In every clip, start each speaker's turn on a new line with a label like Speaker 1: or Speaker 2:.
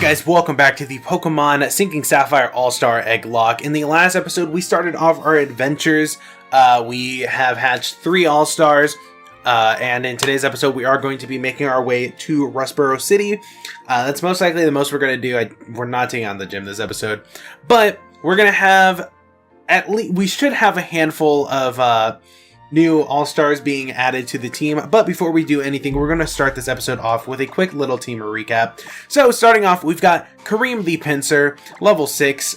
Speaker 1: guys, welcome back to the Pokemon Sinking Sapphire All-Star Egglocke. In the last episode, we started off our adventures. We have hatched 3 All-Stars, and in today's episode, we are going to be making our way to Rustboro City. That's most likely the most we're going to do. We're not taking on the gym this episode, but we're going to have we should have a handful of new All-Stars being added to the team. But before we do anything, we're going to start this episode off with a quick little team recap. So starting off, we've got Kareem the Pinsir, level 6.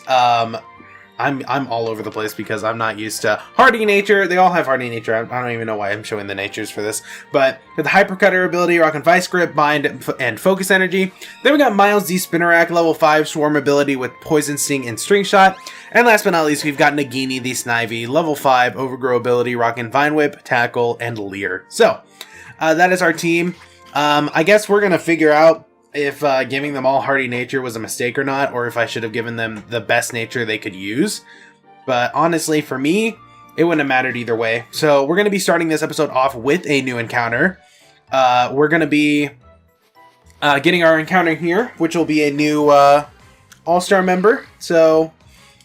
Speaker 1: I'm all over the place because I'm not used to Hardy Nature. They all have Hardy Nature. I don't even know why I'm showing the natures for this. But with the Hypercutter ability, Rockin' Vice Grip, Bind, and Focus Energy. Then we got Miles the Spinarak, level 5, Swarm ability with Poison Sting and String Shot. And last but not least, we've got Nagini the Snivy, level 5, Overgrow ability, Rockin' Vine Whip, Tackle, and Leer. So, that is our team. I guess we're going to figure out if giving them all Hardy Nature was a mistake or not, or if I should have given them the best nature they could use. But honestly, for me, it wouldn't have mattered either way. So we're going to be starting this episode off with a new encounter. We're going to be getting our encounter here, which will be a new All-Star member. So,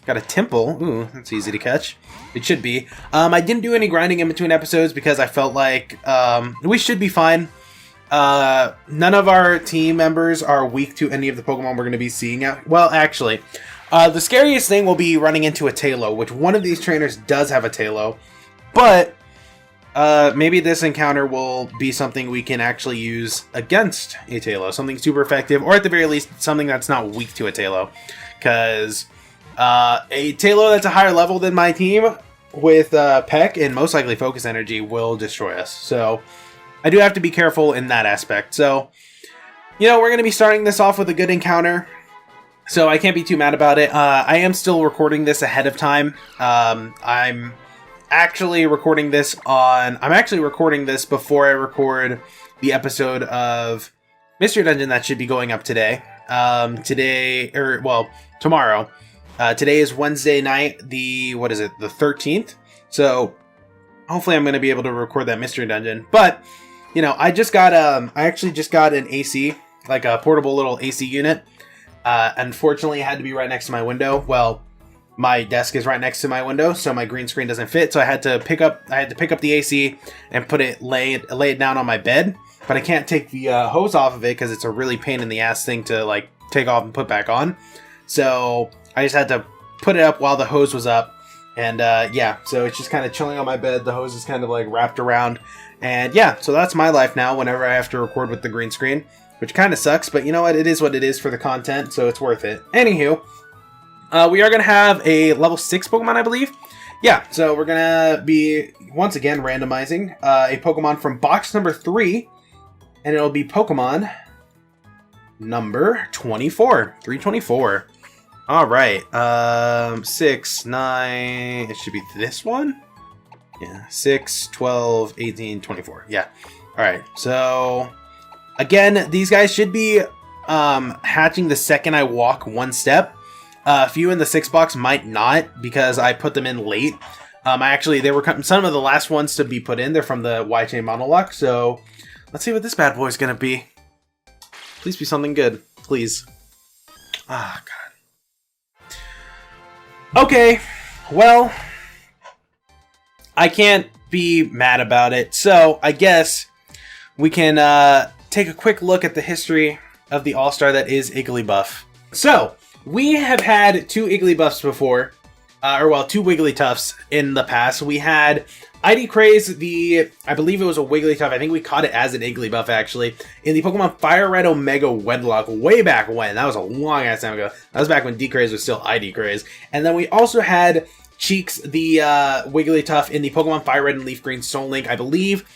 Speaker 1: got a Temple. Ooh, that's easy to catch. It should be. I didn't do any grinding in between episodes because I felt like we should be fine. None of our team members are weak to any of the Pokemon we're going to be seeing out. Well, actually, the scariest thing will be running into a Tailo, which one of these trainers does have a Tailo, but maybe this encounter will be something we can actually use against a Tailo, something super effective, or at the very least, something that's not weak to a Tailo, because a Tailo that's a higher level than my team with Peck and most likely Focus Energy will destroy us, so I do have to be careful in that aspect. So, you know, we're going to be starting this off with a good encounter, so I can't be too mad about it. I am still recording this ahead of time. I'm actually recording this before I record the episode of Mystery Dungeon that should be going up today. Tomorrow. Today is Wednesday night, the 13th. So, hopefully I'm going to be able to record that Mystery Dungeon. But, you know, I actually just got an AC, like a portable little AC unit. Unfortunately, it had to be right next to my window. Well, my desk is right next to my window, so my green screen doesn't fit. So I had to pick up the AC and lay it down on my bed. But I can't take the hose off of it because it's a really pain in the ass thing to like take off and put back on. So I just had to put it up while the hose was up. And yeah, so it's just kind of chilling on my bed. The hose is kind of like wrapped around. And yeah, so that's my life now whenever I have to record with the green screen, which kind of sucks, but you know what? It is what it is for the content, so it's worth it. Anywho, we are going to have a level 6 Pokemon, I believe. Yeah, so we're going to be, once again, randomizing a Pokemon from box number 3, and it'll be Pokemon number 24, 324. All right, 6, 9, it should be this one? Yeah, 6, 12, 18, 24. Yeah. All right. So, again, these guys should be hatching the second I walk one step. A few in the 6 box might not because I put them in late. They were some of the last ones to be put in. They're from the Y-Chain Monologue. So, let's see what this bad boy is going to be. Please be something good. Please. Ah, God. Okay. Well, I can't be mad about it, so I guess we can take a quick look at the history of the All-Star that is Igglybuff. So, we have had 2 Igglybuffs before, 2 Wigglytuffs in the past. We had ID Craze, I believe it was a Wigglytuff, I think we caught it as an Igglybuff actually, in the Pokemon Fire Red Omega Wedlock way back when. That was a long ass time ago. That was back when D-Craze was still ID Craze. And then we also had Cheeks, the Wigglytuff in the Pokemon Fire Red and Leaf Green Stone Link, I believe.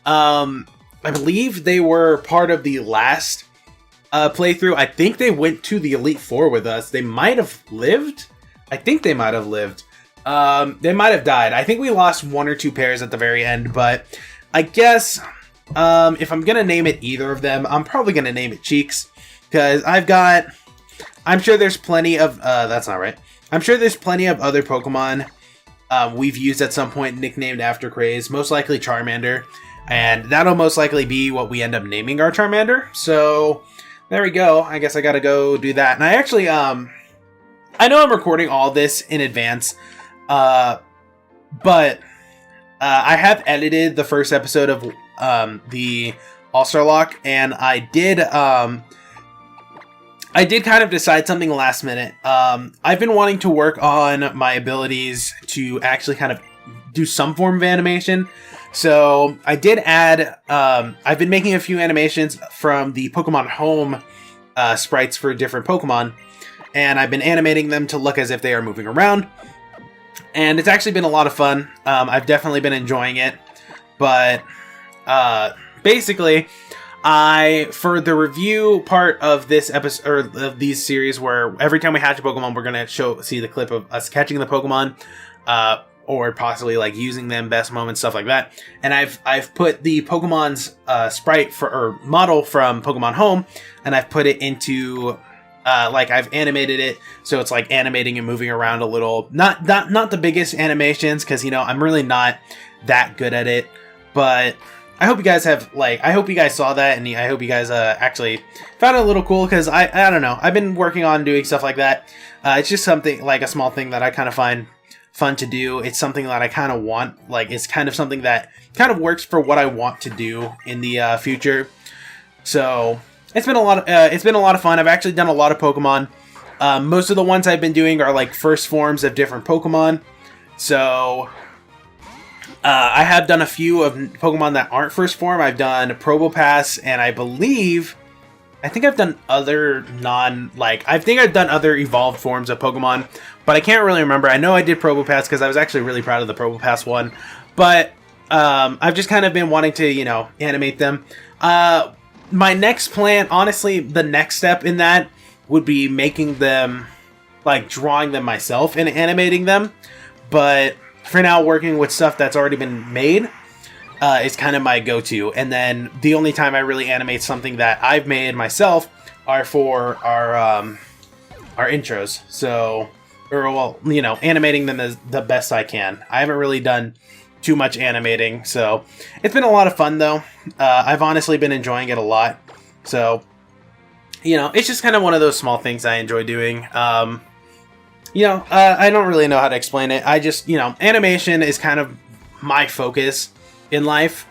Speaker 1: I believe they were part of the last playthrough. I think they went to the Elite Four with us. They might have lived. I think they might have lived. They might have died. I think we lost 1 or 2 pairs at the very end, but I guess if I'm gonna name it either of them, I'm probably gonna name it Cheeks because I'm sure there's plenty of that's not right. I'm sure there's plenty of other Pokemon we've used at some point nicknamed after Craze, most likely Charmander, and that'll most likely be what we end up naming our Charmander. So There we go. I guess I gotta go do that. And I actually, I know I'm recording all this in advance, but I have edited the first episode of the All-Star Lock, and I did kind of decide something last minute. I've been wanting to work on my abilities to actually kind of do some form of animation. So I did add, I've been making a few animations from the Pokemon Home sprites for different Pokemon, and I've been animating them to look as if they are moving around. And it's actually been a lot of fun. I've definitely been enjoying it. But basically, for the review part of this episode, or of these series, where every time we hatch a Pokemon, we're gonna see the clip of us catching the Pokemon, or possibly like using them, best moments, stuff like that. And I've put the Pokemon's sprite or model from Pokemon Home, and I've put it into like I've animated it, so it's like animating and moving around a little. Not the biggest animations, because I'm really not that good at it. But I hope you guys I hope you guys saw that, and I hope you guys actually found it a little cool, because I don't know, I've been working on doing stuff like that. It's just something like a small thing that I kind of find fun to do. It's something that I kind of want, like it's kind of something that kind of works for what I want to do in the future. So it's been a lot of fun. I've actually done a lot of Pokemon. Most of the ones I've been doing are like first forms of different Pokemon. So I have done a few of Pokemon that aren't first form. I've done Probopass, and I think I've done other I've done other evolved forms of Pokemon, but I can't really remember. I know I did Probopass because I was actually really proud of the Probopass one, but I've just kind of been wanting to, animate them. My next plan, honestly, the next step in that would be making them, like drawing them myself and animating them, but for now, working with stuff that's already been made is kind of my go-to. And then the only time I really animate something that I've made myself are for our intros. So, animating them as the best I can. I haven't really done too much animating, so it's been a lot of fun though. I've honestly been enjoying it a lot. So, it's just kind of one of those small things I enjoy doing. I don't really know how to explain it. I just, animation is kind of my focus in life.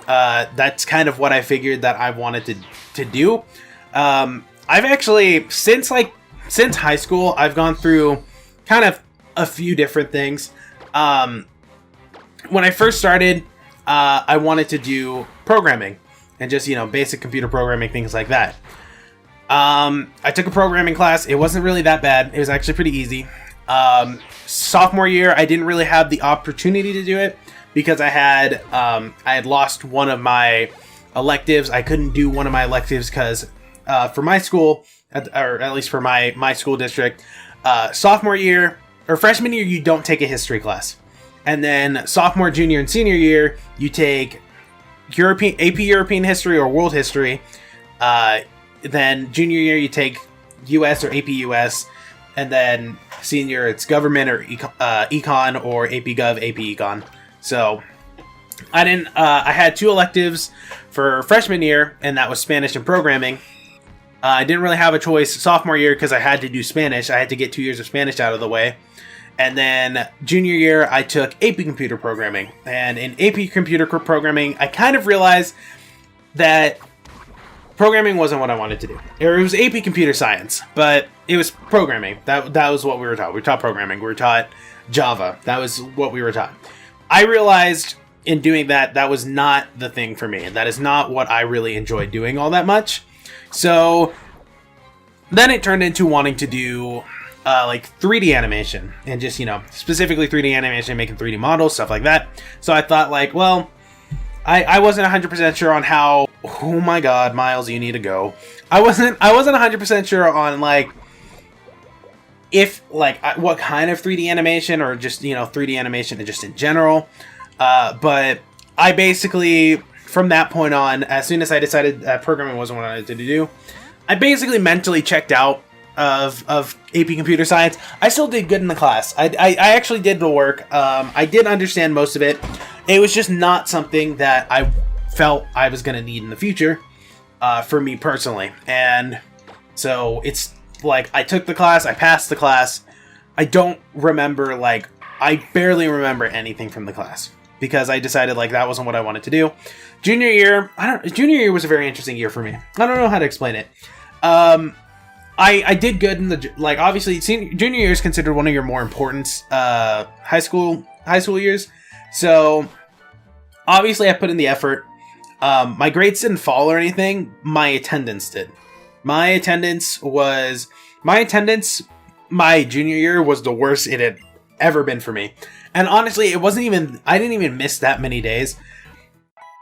Speaker 1: That's kind of what I figured that I wanted to do. I've actually, since high school, I've gone through kind of a few different things. When I first started, I wanted to do programming and just, basic computer programming, things like that. I took a programming class. It wasn't really that bad. It was actually pretty easy. Sophomore year, I didn't really have the opportunity to do it because I had lost one of my electives. I couldn't do one of my electives because for my school, or at least for my school district, sophomore year or freshman year, you don't take a history class. And then sophomore, junior, and senior year, you take AP European history or world history. Then junior year, you take US or AP US. And then senior, it's government or econ or AP Gov, AP Econ. So I had two electives for freshman year, and that was Spanish and programming. I didn't really have a choice sophomore year because I had to do Spanish. I had to get 2 years of Spanish out of the way. And then junior year, I took AP Computer Programming. And in AP Computer Programming, I kind of realized that programming wasn't what I wanted to do. It was AP Computer Science, but it was programming. That was what we were taught. We were taught programming. We were taught Java. That was what we were taught. I realized in doing that, that was not the thing for me. That is not what I really enjoyed doing all that much. So then it turned into wanting to do like 3D animation and just, specifically 3D animation, making 3D models, stuff like that. So I thought like, well, I wasn't 100% sure on how, oh my god, Miles, you need to go. I wasn't 100% sure on like, if like what kind of 3D animation or just, 3D animation just in general. But I basically, from that point on, as soon as I decided that programming wasn't what I wanted to do, I basically mentally checked out of AP Computer Science. I still did good in the class. I actually did the work. I did understand most of it. It was just not something that I felt I was going to need in the future. for me personally. And so it's like I took the class, I passed the class. I don't remember, like, I barely remember anything from the class because I decided like that wasn't what I wanted to do. Junior year was a very interesting year for me. I don't know how to explain it. I did good in the, like, obviously junior year is considered one of your more important high school years. So obviously I put in the effort. My grades didn't fall or anything. My attendance did. My junior year was the worst it had ever been for me. And honestly, I didn't even miss that many days.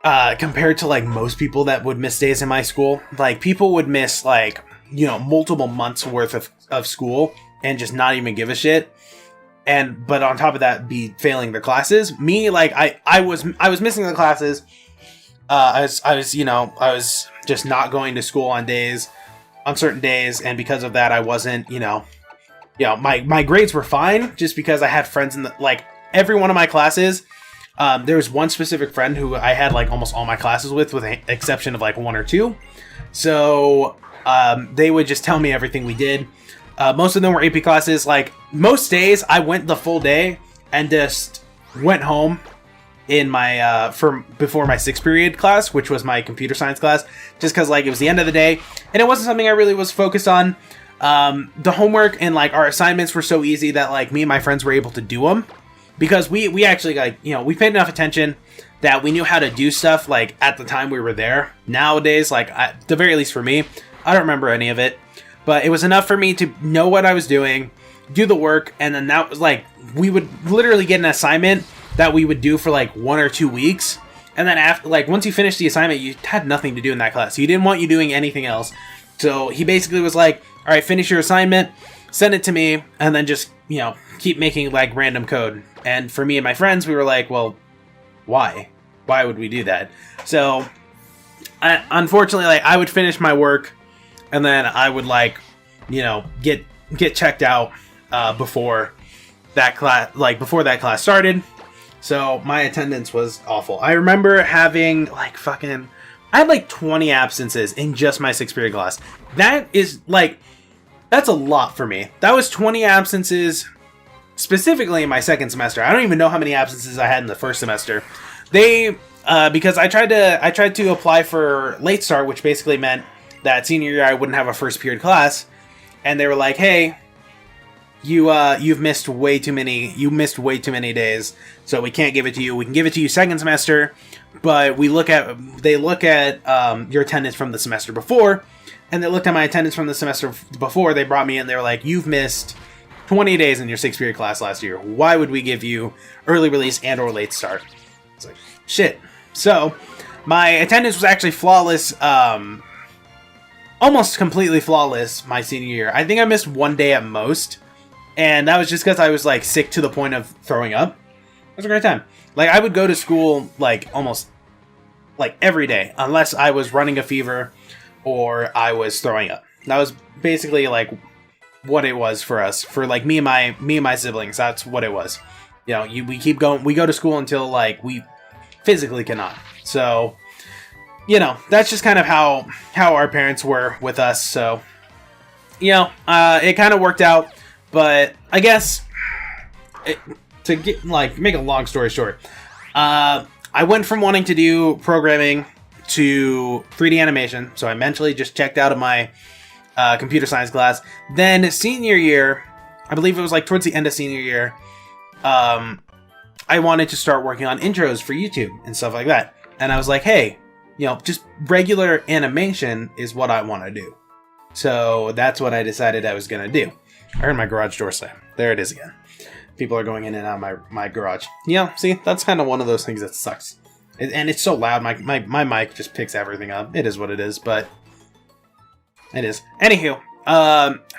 Speaker 1: Compared to like most people that would miss days in my school. Like people would miss like, you know, multiple months worth of school and just not even give a shit. But on top of that, be failing their classes. Me, like I was missing the classes. I was just not going to school on certain days, and because of that, I wasn't, my grades were fine just because I had friends in every one of my classes. There was one specific friend who I had like almost all my classes with the exception of like one or two. So they would just tell me everything we did. Most of them were AP classes. Like most days, I went the full day and just went home in my before my 6th period class, which was my computer science class, just because like it was the end of the day and it wasn't something I really was focused on. The homework and like our assignments were so easy that like me and my friends were able to do them because we actually we paid enough attention that we knew how to do stuff like at the time we were there. Nowadays, like at the very least for me, I don't remember any of it, but it was enough for me to know what I was doing, do the work, and then that was like we would literally get an assignment that we would do for like 1 or 2 weeks, and then after like once you finished the assignment, you had nothing to do in that class. He didn't want you doing anything else, so he basically was like, all right, finish your assignment, send it to me, and then just keep making like random code. And for me and my friends, we were like, well, why would we do that? So unfortunately, like I would finish my work and then I would get checked out before that class started. So my attendance was awful. I remember having I had like 20 absences in just my 6th period class. That's a lot for me. That was 20 absences specifically in my 2nd semester. I don't even know how many absences I had in the 1st semester. Because I tried to apply for late start, which basically meant that senior year I wouldn't have a 1st period class, and they were like, "Hey, you've missed way too many days, so we can't give it to you. We can give it to you 2nd semester, but they look at your attendance from the semester before." And they looked at my attendance from the semester before. They brought me in. They were like, "You've missed 20 days in your 6th period class last year. Why would we give you early release and or late start?" It's like, shit. So my attendance was actually flawless, almost completely flawless my senior year. I think I missed 1 day at most, and that was just because I was like sick to the point of throwing up. It was a great time. Like I would go to school like almost like every day unless I was running a fever or I was throwing up. That was basically like what it was for us, for like me and my siblings. That's what it was. We keep going. We go to school until like we physically cannot. So, that's just kind of how our parents were with us. So, it kind of worked out. But I guess make a long story short, I went from wanting to do programming to 3D animation. So I eventually just checked out of my computer science class. Then senior year, I believe it was like towards the end of senior year, I wanted to start working on intros for YouTube and stuff like that. And I was like, hey, just regular animation is what I want to do. So that's what I decided I was going to do. I heard my garage door slam. There it is again. People are going in and out of my garage. See, that's kind of one of those things that sucks. And it's so loud, my mic just picks everything up. It is what it is, but it is. Anywho,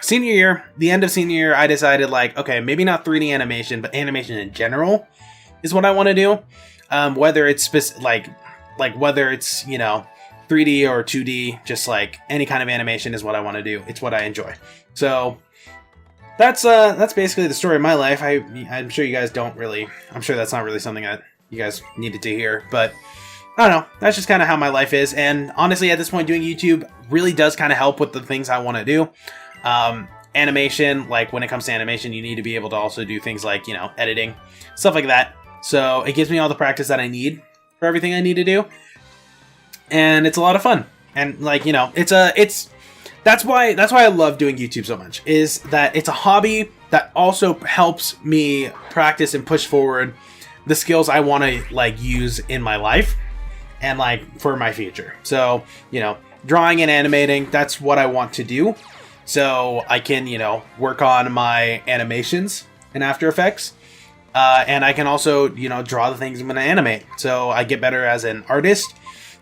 Speaker 1: senior year, the end of senior year, I decided okay, maybe not 3D animation, but animation in general is what I want to do. Whether it's whether it's 3D or 2D, just like any kind of animation is what I want to do. It's what I enjoy. So that's basically the story of my life. I'm sure you guys don't really. I'm sure that's not really something that you guys needed to hear, but I don't know. That's just kind of how my life is. And honestly, at this point, doing YouTube really does kind of help with the things I want to do. Animation, like when it comes to animation, you need to be able to also do things like, editing, stuff like that. So it gives me all the practice that I need for everything I need to do. And it's a lot of fun. And like, that's why I love doing YouTube so much, is that it's a hobby that also helps me practice and push forward the skills I want to like use in my life and like for my future. So, drawing and animating, that's what I want to do. So I can, work on my animations in After Effects. And I can also, draw the things I'm going to animate. So I get better as an artist,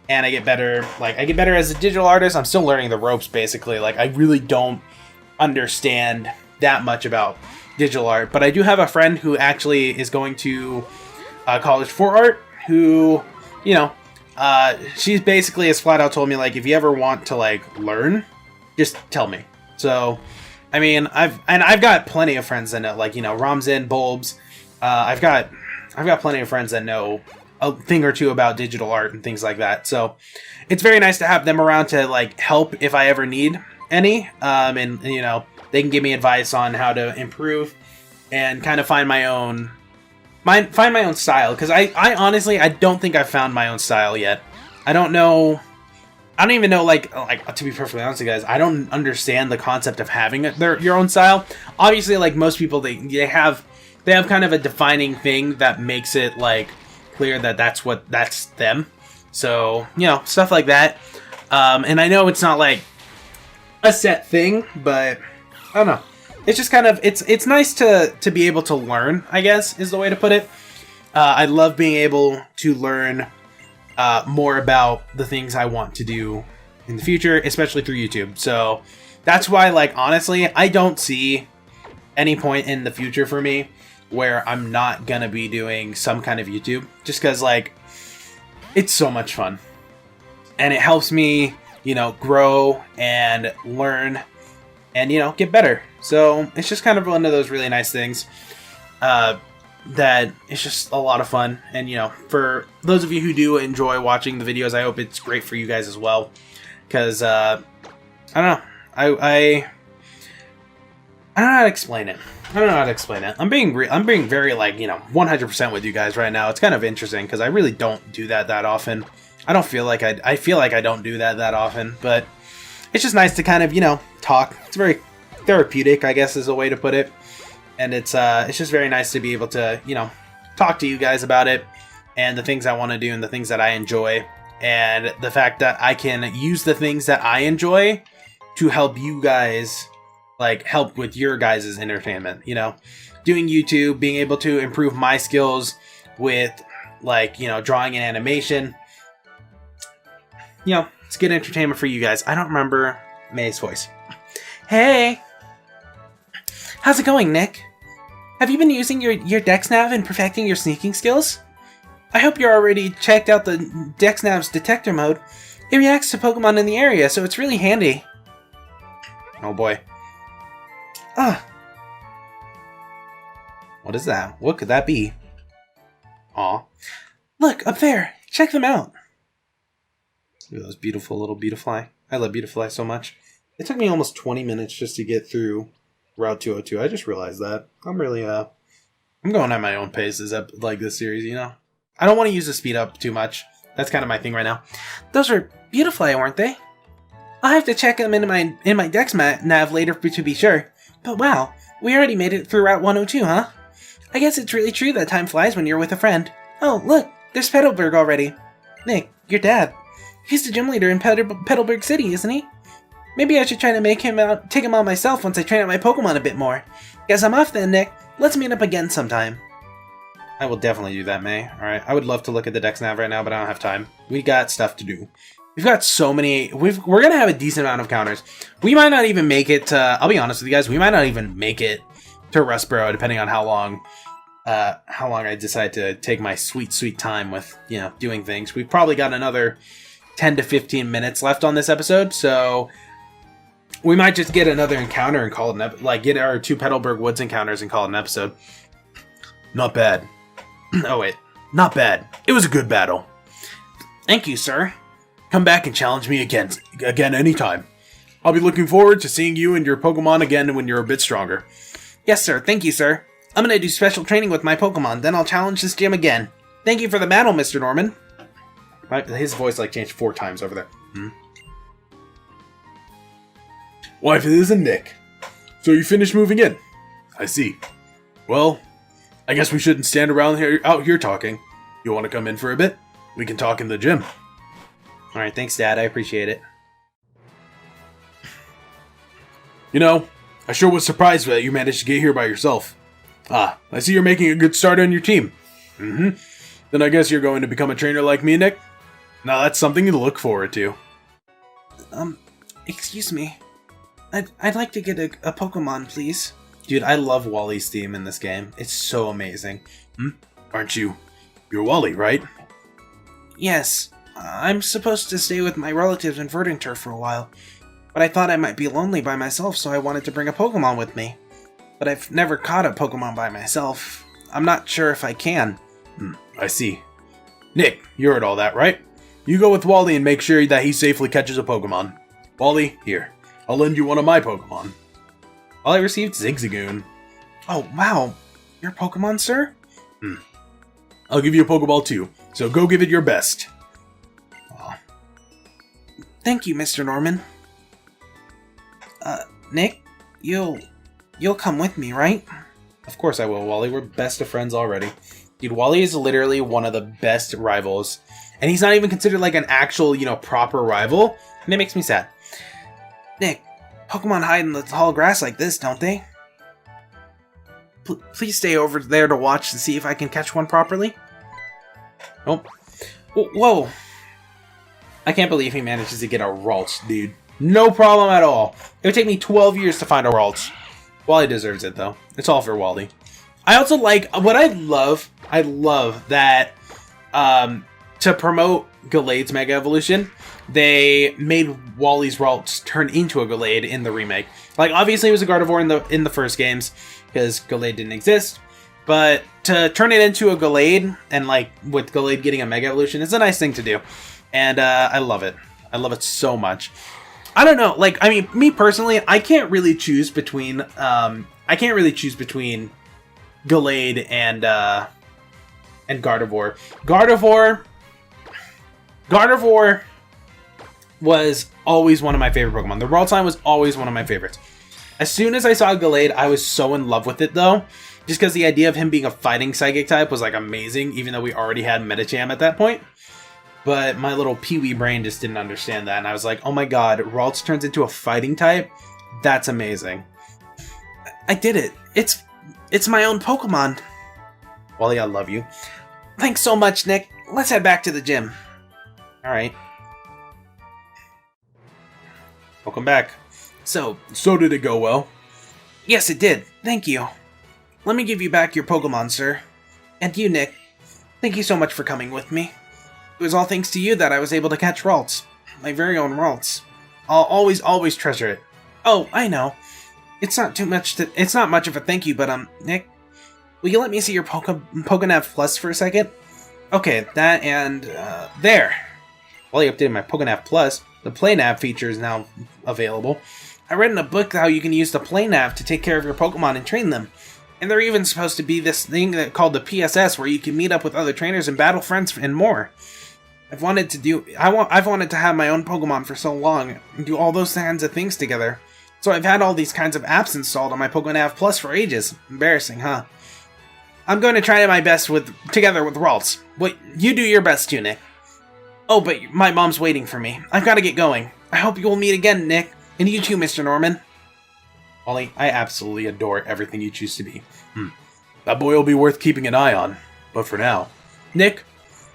Speaker 1: and I get better as a digital artist. I'm still learning the ropes, basically. Like, I really don't understand that much about digital art. But I do have a friend who actually is going to college for art, who, she's basically has flat out told me, like, if you ever want to, like, learn, just tell me. So, I mean, I've got plenty of friends that know, like, Ramzan, Bulbs. I've got plenty of friends that know a thing or two about digital art and things like that. So it's very nice to have them around to like help if I ever need any. And they can give me advice on how to improve and kind of find my own style. Because I honestly, I don't think I've found my own style yet. I don't even know, like to be perfectly honest with you guys, I don't understand the concept of having your own style. Obviously, like most people, they have kind of a defining thing that makes it like clear that that's them. So, stuff like that. And I know it's not like a set thing, but I don't know. It's just kind of, it's nice to be able to learn, I guess, is the way to put it. I love being able to learn more about the things I want to do in the future, especially through YouTube. So that's why, like, honestly, I don't see any point in the future for me where I'm not gonna be doing some kind of YouTube, just because, like, it's so much fun. And it helps me, grow and learn and, get better. So it's just kind of one of those really nice things that it's just a lot of fun. And, for those of you who do enjoy watching the videos, I hope it's great for you guys as well. Because, I don't know. I don't know how to explain it. I'm being very, like, 100% with you guys right now. It's kind of interesting because I really don't do that often. I feel like I don't do that often, but it's just nice to kind of, talk. It's very therapeutic, I guess, is a way to put it. And it's just very nice to be able to, talk to you guys about it and the things I want to do and the things that I enjoy, and the fact that I can use the things that I enjoy to help you guys, like, help with your guys' entertainment, doing YouTube, being able to improve my skills with, like, drawing and animation. It's good entertainment for you guys. I don't remember May's voice. Hey! How's it going, Nick? Have you been using your DexNav and perfecting your sneaking skills? I hope you're already checked out the DexNav's detector mode. It reacts to Pokemon in the area, so it's really handy. Oh boy. What is that? What could that be? Aw. Look, up there! Check them out! Look at those beautiful little Beautifly. I love Beautifly so much. It took me almost 20 minutes just to get through Route 202. I just realized that. I'm really, I'm going at my own pace like this series, I don't want to use the speed up too much. That's kind of my thing right now. Those were Beautifly, weren't they? I'll have to check them in my Dex nav later to be sure. But wow, we already made it through Route 102, huh? I guess it's really true that time flies when you're with a friend. Oh, look, there's Petalburg already. Nick, your dad. He's the gym leader in Petalburg City, isn't he? Maybe I should try to take him out myself once I train out my Pokemon a bit more. Guess I'm off then, Nick. Let's meet up again sometime. I will definitely do that, May. Alright, I would love to look at the Dex nav right now, but I don't have time. We got stuff to do. We've got so many. We're going to have a decent amount of counters. We might not even make it to, I'll be honest with you guys, we might not even make it to Rustboro, depending on how long I decide to take my sweet time with, doing things. We've probably got another 10 to 15 minutes left on this episode, so we might just get another encounter and call it get our 2 Petalburg Woods encounters and call it an episode. Not bad. Oh wait, not bad. It was a good battle. Thank you, sir. Come back and challenge me again anytime. I'll be looking forward to seeing you and your Pokemon again when you're a bit stronger. Yes, sir. Thank you, sir. I'm gonna do special training with my Pokemon, then I'll challenge this gym again. Thank you for the battle, Mr. Norman. His voice changed 4 times over there. Why, if it isn't Nick. So you finished moving in? I see. Well, I guess we shouldn't stand around out here talking. You want to come in for a bit? We can talk in the gym. Alright, thanks, Dad. I appreciate it. You know, I sure was surprised that you managed to get here by yourself. Ah, I see you're making a good start on your team. Then I guess you're going to become a trainer like me, Nick? Now that's something to look forward to. Excuse me. I'd like to get a Pokemon, please. Dude, I love Wally's theme in this game. It's so amazing. Aren't you? You're Wally, right? Yes. I'm supposed to stay with my relatives in Verdant for a while. But I thought I might be lonely by myself, so I wanted to bring a Pokemon with me. But I've never caught a Pokemon by myself. I'm not sure if I can. I see. Nick, you heard all that, right? You go with Wally and make sure that he safely catches a Pokemon. Wally, here. I'll lend you one of my Pokemon. Wally received Zigzagoon. Oh, wow. Your Pokemon, sir? I'll give you a Pokeball too, so go give it your best. Aw. Thank you, Mr. Norman. Nick, you'll come with me, right? Of course I will, Wally. We're best of friends already. Dude, Wally is literally one of the best rivals. And he's not even considered like an actual, proper rival. And it makes me sad. Nick, Pokemon hide in the tall grass like this, don't they? Please stay over there to watch and see if I can catch one properly. Oh. Whoa. I can't believe he manages to get a Ralts, dude. No problem at all. It would take me 12 years to find a Ralts. Wally deserves it, though. It's all for Wally. I also like... What I love that... to promote Gallade's Mega Evolution, they made Wally's Ralts turn into a Gallade in the remake. Like, obviously it was a Gardevoir in the first games, because Gallade didn't exist. But to turn it into a Gallade, and with Gallade getting a Mega Evolution, it's a nice thing to do. And I love it. I love it so much. I don't know, me personally, I can't really choose between Gallade and Gardevoir. Gardevoir was always one of my favorite Pokemon. The Ralts line was always one of my favorites. As soon as I saw Gallade, I was so in love with it, though. Just because the idea of him being a fighting psychic type was, amazing, even though we already had Medicham at that point. But my little peewee brain just didn't understand that, and I was like, oh my god, Ralts turns into a fighting type? That's amazing. I did it. It's my own Pokemon. Wally, I love you. Thanks so much, Nick. Let's head back to the gym. Alright. Welcome back. So did it go well? Yes, it did. Thank you. Let me give you back your Pokemon, sir. And you, Nick. Thank you so much for coming with me. It was all thanks to you that I was able to catch Ralts. My very own Ralts. I'll always treasure it. Oh, I know. It's not much of a thank you, but Nick, will you let me see your Pokénav Plus for a second? Okay, that and there. While you updated my Pokénav Plus, the PlayNav feature is now available. I read in a book how you can use the PlayNav to take care of your Pokemon and train them. And there even supposed to be this thing called the PSS where you can meet up with other trainers and battle friends and more. I've wanted to have my own Pokemon for so long and do all those kinds of things together. So I've had all these kinds of apps installed on my Pokénav Plus for ages. Embarrassing, huh? I'm going to try my best together with Ralts. Wait, you do your best too, Nick. Oh, but my mom's waiting for me. I've got to get going. I hope you will meet again, Nick. And you too, Mr. Norman. Wally, I absolutely adore everything you choose to be. That boy will be worth keeping an eye on. But for now, Nick,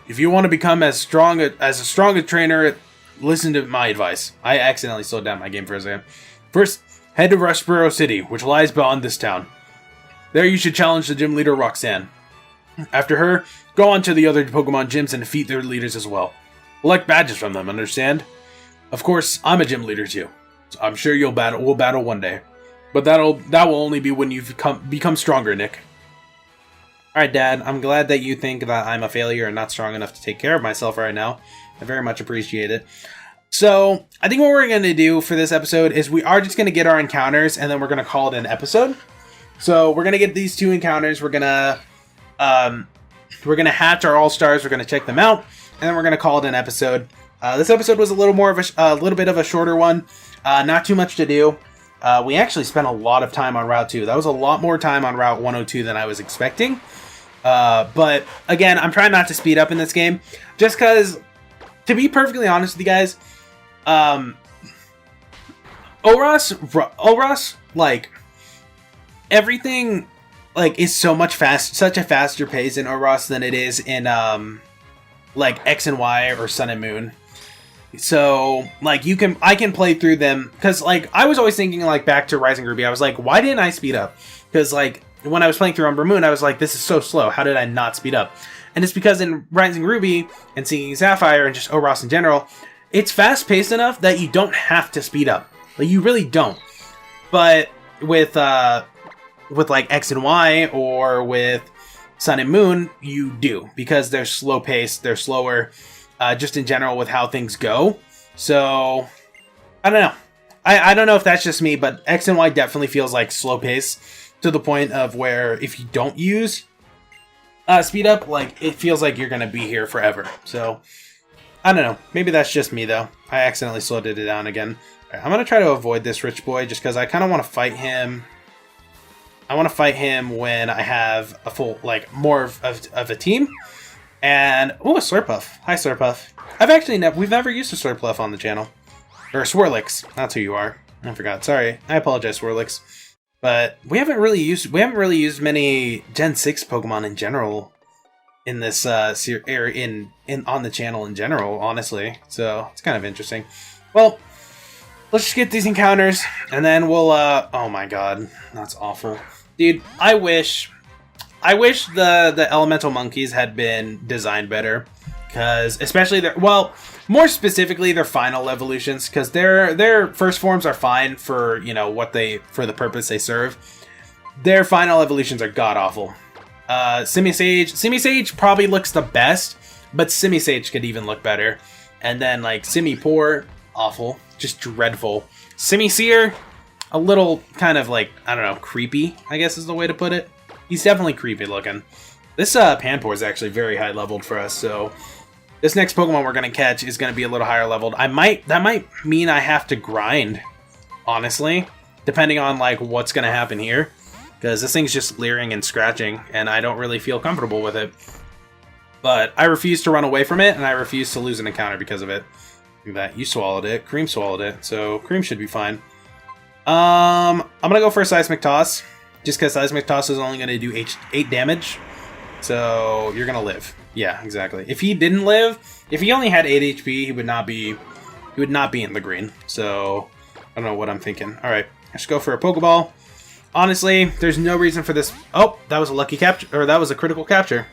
Speaker 1: if you want to become as strong a trainer, listen to my advice. I accidentally slowed down my game for a second. First, head to Rushboro City, which lies beyond this town. There you should challenge the gym leader, Roxanne. After her, go on to the other Pokemon gyms and defeat their leaders as well. Collect badges from them, understand? Of course, I'm a gym leader too. So I'm sure we'll battle one day. But that will only be when you've become stronger, Nick. Alright, Dad, I'm glad that you think that I'm a failure and not strong enough to take care of myself right now. I very much appreciate it. So, I think what we're going to do for this episode is we are just going to get our encounters and then we're going to call it an episode. So, we're going to get these 2 encounters. We're going to hatch our all-stars. We're going to check them out. And then we're going to call it an episode. This episode was a little more of a little bit of a shorter one. Not too much to do. We actually spent a lot of time on Route 2. That was a lot more time on Route 102 than I was expecting. But again, I'm trying not to speed up in this game. Just because, to be perfectly honest with you guys, Oros, like, everything, like, is so much such a faster pace in Oros than it is in, like, X and Y or Sun and Moon. So, like, I can play through them, because, like, I was always thinking, like, back to Rising Ruby, I was like, why didn't I speed up? Because, like, when I was playing through Umber Moon, I was like, this is so slow, how did I not speed up? And it's because in Rising Ruby, and Sinking Sapphire, and just Oros in general, it's fast-paced enough that you don't have to speed up. Like, you really don't. But with like, X and Y, or with Sun and Moon, you do, because they're slow-paced, they're slower, just in general with how things go. So, I don't know. I don't know if that's just me, but X and Y definitely feels like slow pace to the point of where if you don't use speed up, like, it feels like you're going to be here forever. So, I don't know. Maybe that's just me, though. I accidentally slowed it down again. Right, I'm going to try to avoid this rich boy just because I kind of want to fight him. I want to fight him when I have a full, like, more of a team. And, oh, a Slurpuff. Hi, Slurpuff. We've never used a Slurpuff on the channel. Or Swirlix. That's who you are. I forgot. Sorry. I apologize, Swirlix. But we haven't really used many Gen 6 Pokemon in general in this on the channel in general, honestly. So, it's kind of interesting. Well, let's just get these encounters and then we'll oh my god, that's awful. Dude, I wish the elemental monkeys had been designed better, because especially more specifically their final evolutions, because their first forms are fine for, you know, for the purpose they serve. Their final evolutions are god awful. Simisage probably looks the best, but Simisage could even look better. And then, like, Simipour, awful, just dreadful. Simisear, a little kind of, like, I don't know, creepy, I guess is the way to put it. He's definitely creepy looking. This Panpour is actually very high leveled for us, so this next Pokemon we're going to catch is going to be a little higher leveled. That might mean I have to grind, honestly, depending on, like, what's going to happen here, because this thing's just leering and scratching, and I don't really feel comfortable with it. But I refuse to run away from it, and I refuse to lose an encounter because of it. Look at that. You swallowed it. Cream swallowed it, so Cream should be fine. I'm going to go for a Seismic Toss, just because Seismic Toss is only going to do 8 damage. So you're going to live. Yeah, exactly. If he didn't live, if he only had 8 HP, he would not be in the green. So I don't know what I'm thinking. All right, let's go for a Pokeball. Honestly, there's no reason for this. Oh, that was a lucky capture, or that was a critical capture.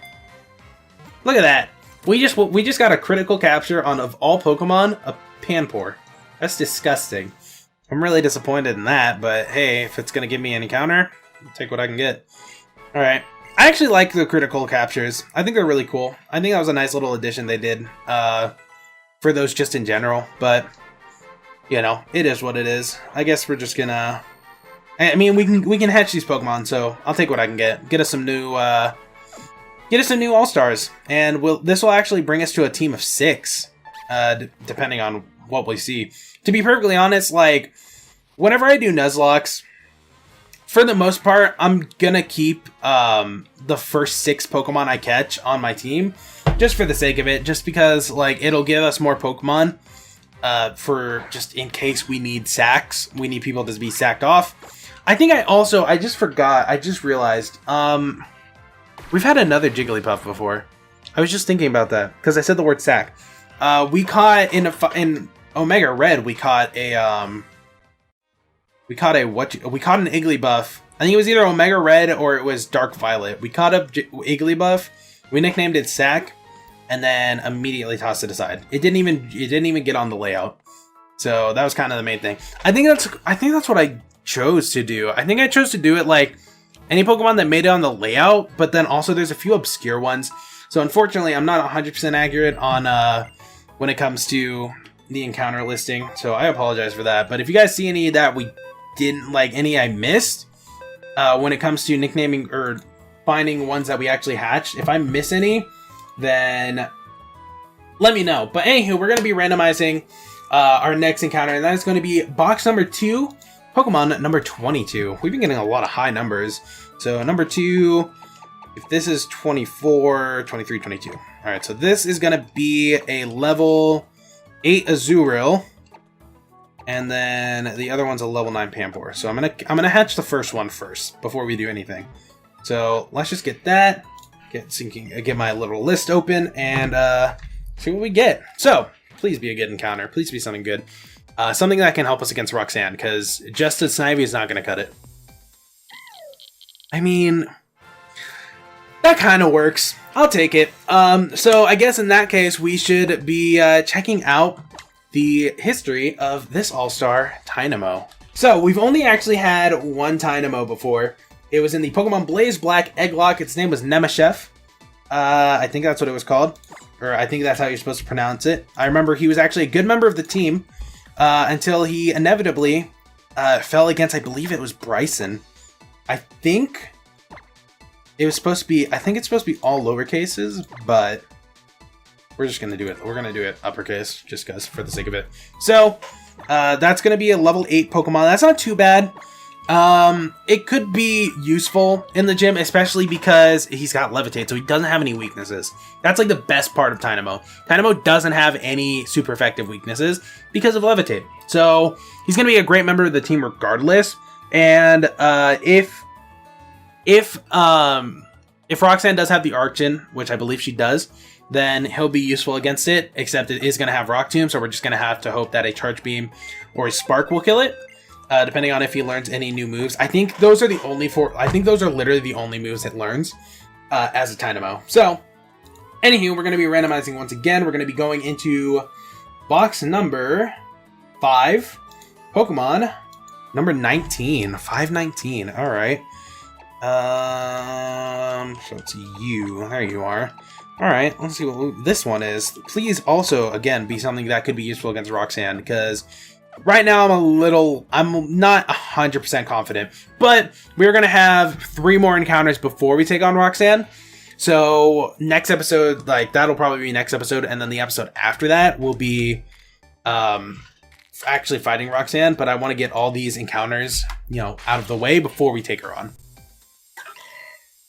Speaker 1: Look at that. We just got a critical capture on, of all Pokemon, a Panpour. That's disgusting. I'm really disappointed in that, but hey, if it's going to give me an encounter, I'll take what I can get. Alright. I actually like the critical captures. I think they're really cool. I think that was a nice little addition they did for those just in general, but, you know, it is what it is. I guess we're just gonna... I mean, we can hatch these Pokemon, so I'll take what I can get. Get us some new All-Stars, and this will actually bring us to a team of 6, depending on what we see. To be perfectly honest, like, whenever I do Nuzlockes, for the most part, I'm gonna keep the first 6 Pokemon I catch on my team, just for the sake of it, just because, like, it'll give us more Pokemon for just in case we need sacks. We need people to be sacked off. I think I just forgot, I just realized, we've had another Jigglypuff before. I was just thinking about that, because I said the word sack. We caught in Omega Red, we caught an Igglybuff. I think it was either Omega Red or it was Dark Violet. We caught up Igglybuff, we nicknamed it Sack, and then immediately tossed it aside. It didn't even get on the layout. So that was kind of the main thing. I think that's what I chose to do. I think I chose to do it like any Pokemon that made it on the layout, but then also there's a few obscure ones. So unfortunately, I'm not 100% accurate on when it comes to the encounter listing. So I apologize for that. But if you guys see any that we didn't like, any I missed, when it comes to nicknaming or finding ones that we actually hatched, if I miss any, then let me know. But anywho, we're going to be randomizing our next encounter, and that is going to be box number 2, Pokemon number 22. We've been getting a lot of high numbers. So number 2, if this is 24, 23, 22. All right, so this is going to be a level 8 Azurill, and then the other one's a level 9 Pampor. So I'm gonna hatch the first one first before we do anything. So let's just get that, get my little list open, and see what we get. So please be a good encounter. Please be something good. Something that can help us against Roxanne, because just a Snivy is not going to cut it. I mean, that kind of works. I'll take it. So I guess in that case, we should be checking out the history of this All-Star Tynamo. So we've only actually had one Tynamo before. It was in the Pokemon Blaze Black Egglocke. Its name was Nemeshef. I think that's what it was called. Or I think that's how you're supposed to pronounce it. I remember he was actually a good member of the team until he inevitably fell against, I believe it was Bryson. I think it's supposed to be all lowercases, but we're just going to do it. We're going to do it uppercase just because for the sake of it. So that's going to be a level 8 Pokemon. That's not too bad. It could be useful in the gym, especially because he's got Levitate, so he doesn't have any weaknesses. That's like the best part of Tynamo. Tynamo doesn't have any super effective weaknesses because of Levitate. So he's going to be a great member of the team regardless. And if Roxanne does have the Archon, which I believe she does, then he'll be useful against it, except it is going to have Rock Tomb, so we're just going to have to hope that a Charge Beam or a Spark will kill it. Depending on if he learns any new moves. I think those are literally the only moves it learns as a Tynamo. So, anywho, we're going to be randomizing once again. We're going to be going into box number 5, Pokemon number 19, 519. All right. So it's you. There you are. All right. Let's see what this one is. Please also, again, be something that could be useful against Roxanne, because right now I'm not 100% confident, but we're going to have 3 more encounters before we take on Roxanne. So next episode, that'll probably be next episode. And then the episode after that will be, actually fighting Roxanne, but I want to get all these encounters, out of the way before we take her on.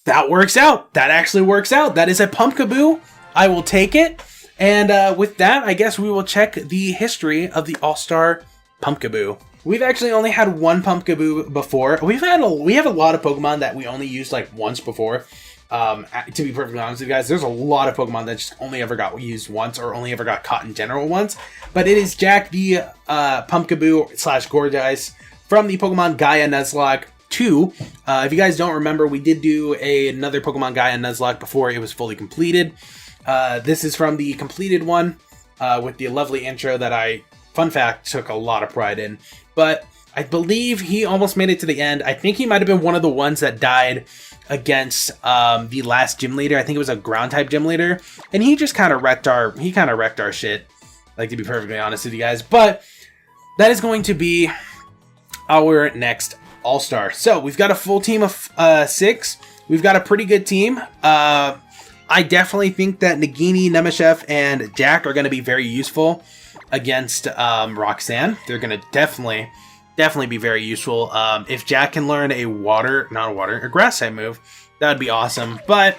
Speaker 1: That works out. That actually works out. That is a Pumpkaboo. I will take it. And with that, I guess we will check the history of the All-Star Pumpkaboo. We've actually only had one Pumpkaboo before. We have a lot of Pokemon that we only used once before. To be perfectly honest with you guys, there's a lot of Pokemon that just only ever got used once, or only ever got caught in general once. But it is Jack the Pumpkaboo / Gorgeist from the Pokemon Gaia Nuzlocke 2. If you guys don't remember, we did do another Pokemon Gaia Nuzlocke before it was fully completed. This is from the completed one with the lovely intro that I, fun fact, took a lot of pride in. But I believe he almost made it to the end. I think he might have been one of the ones that died against the last gym leader. I think it was a ground type gym leader, and he just kind of wrecked our shit. To be perfectly honest with you guys. But that is going to be our next All-Star. So we've got a full team of 6. We've got a pretty good team. I definitely think that Nagini, Nemeshef, and Jack are going to be very useful against Roxanne. They're going to definitely be very useful. If Jack can learn a grass type move, that would be awesome. But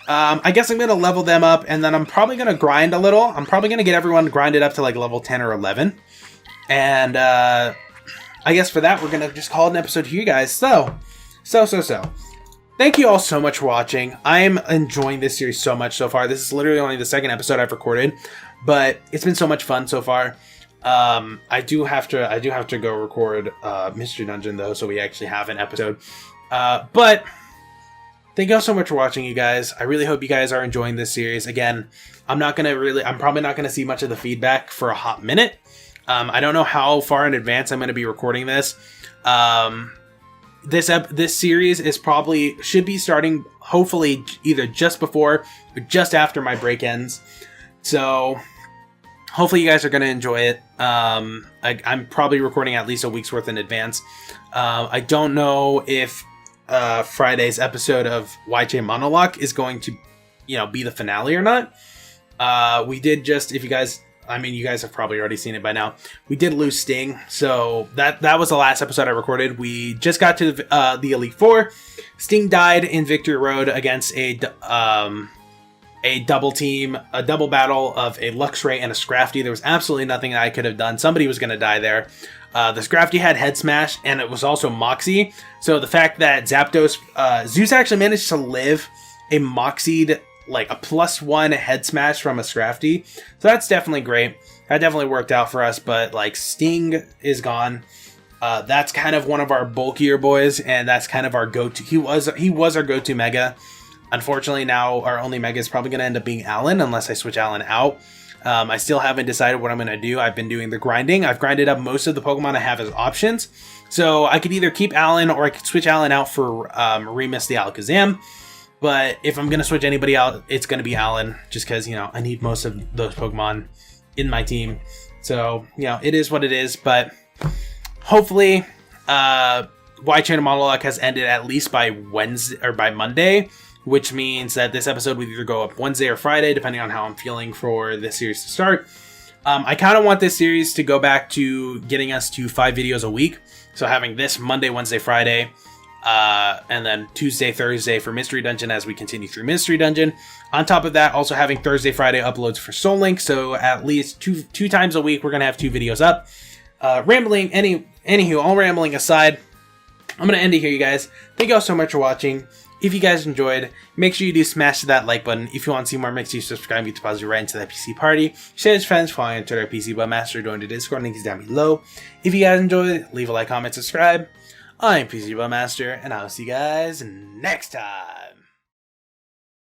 Speaker 1: I guess I'm going to level them up, and then I'm probably going to grind a little. I'm probably going to get everyone grinded up to level 10 or 11. And I guess for that, we're going to just call it an episode here, guys. So. Thank you all so much for watching. I'm enjoying this series so much so far. This is literally only the second episode I've recorded, but it's been so much fun so far. I do have to go record Mystery Dungeon though, so we actually have an episode. But thank you all so much for watching, you guys. I really hope you guys are enjoying this series. Again, I'm probably not gonna see much of the feedback for a hot minute. I don't know how far in advance I'm gonna be recording this. this series is should be starting hopefully either just before or just after my break ends. So hopefully you guys are going to enjoy it. I'm probably recording at least a week's worth in advance. I don't know if Friday's episode of YJ Monologue is going to, be the finale or not. We did just, you guys have probably already seen it by now. We did lose Sting, so that was the last episode I recorded. We just got to the Elite Four. Sting died in Victory Road against a double team, a double battle of a Luxray and a Scrafty. There was absolutely nothing that I could have done. Somebody was going to die there. The Scrafty had Head Smash, and it was also Moxie. So the fact that Zapdos, Zeus actually managed to live a Moxied, like a +1 Head Smash from a Scrafty. So that's definitely great. That definitely worked out for us, but like Sting is gone. That's kind of one of our bulkier boys, and that's kind of our go-to. He was our go-to Mega. Unfortunately, now our only Mega is probably going to end up being Alan, unless I switch Alan out. I still haven't decided what I'm going to do. I've been doing the grinding. I've grinded up most of the Pokemon I have as options. So I could either keep Alan, or I could switch Alan out for Remus the Alakazam. But if I'm going to switch anybody out, it's going to be Alan, just because, I need most of those Pokemon in my team. So, it is what it is. But hopefully, Y-Chain Monologue has ended at least by Wednesday or by Monday, which means that this episode will either go up Wednesday or Friday, depending on how I'm feeling for this series to start. I kind of want this series to go back to getting us to 5 videos a week. So having this Monday, Wednesday, Friday, and then Tuesday, Thursday for Mystery Dungeon as we continue through Mystery Dungeon. On top of that, also having Thursday, Friday uploads for Soul Link. So at least two times a week, we're going to have 2 videos up. Anywho, all rambling aside, I'm going to end it here, you guys. Thank you all so much for watching. If you guys enjoyed, make sure you do smash that like button. If you want to see more, make sure you subscribe and get deposited right into that PC party. Share with friends, follow on Twitter, PCBloodMaster, join the Discord, link is down below. If you guys enjoyed, leave a like, comment, subscribe. I'm PCBloodMaster, and I'll see you guys next time.